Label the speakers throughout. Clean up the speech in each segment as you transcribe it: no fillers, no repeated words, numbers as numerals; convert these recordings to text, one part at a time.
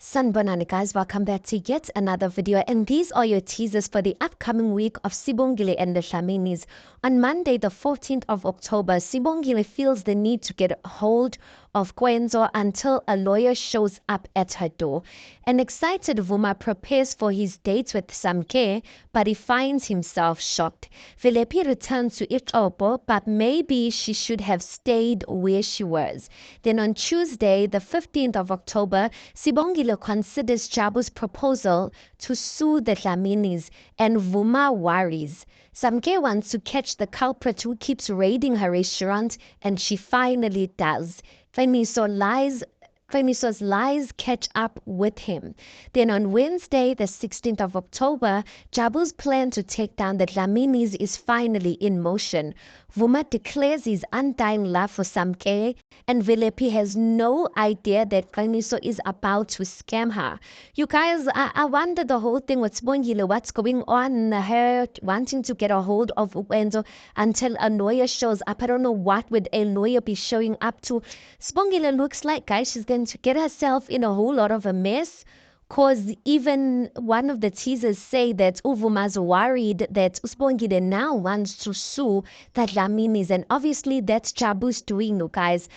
Speaker 1: Sanibonani guys, welcome back to yet another video, and these are your teasers for the upcoming week of Sibongile and the Dlaminis. On Monday the 14th of October, Sibongile feels the need to get a hold of Kwenzo until a lawyer shows up at her door. An excited Vuma prepares for his date with Samke, but he finds himself shocked. Velepi returns to Itopo, but maybe she should have stayed where she was. Then on Tuesday, the 15th of October, Sibongile considers Jabu's proposal to sue the Dlaminis, and Vuma worries. Samke wants to catch the culprit who keeps raiding her restaurant, and she finally does. Feniso's lies catch up with him. Then on Wednesday, the 16th of October, Jabu's plan to take down the Dlaminis is finally in motion. Vuma declares his undying love for Samke, and Velepi has no idea that Feniso is about to scam her. You guys, I wonder the whole thing with Sbongile, what's going on, her wanting to get a hold of Ukwenzo until a lawyer shows up. I don't know what would a lawyer be showing up to. Sbongile looks like, guys, she's going to get herself in a whole lot of a mess. Cause even one of the teasers say that Uvuma's worried that Sbongile now wants to sue the Dlaminis, and obviously that's Jabu's doing, guys.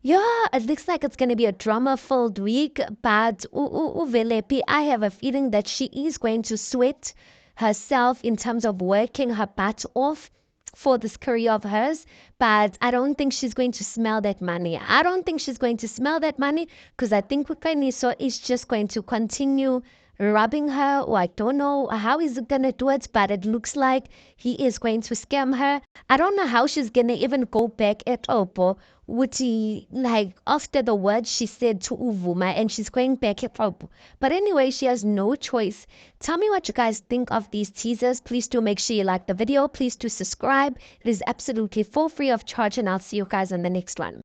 Speaker 1: Yeah, it looks like it's going to be a drama-filled week, but Velepi, I have a feeling that she is going to sweat herself in terms of working her butt off for this career of hers, but I don't think she's going to smell that money. I don't think she's going to smell that money because I think Kaniso is just going to continue robbing her, or I don't know how he's gonna do it, but it looks like he is going to scam her. I don't know how she's gonna even go back at Opo, would he, like, after the words she said to Uvuma, and she's going back at Opo. But anyway, she has no choice. Tell me what you guys think of these teasers. Please do make sure you like the video. Please do subscribe. It is absolutely for free of charge, and I'll see you guys in the next one.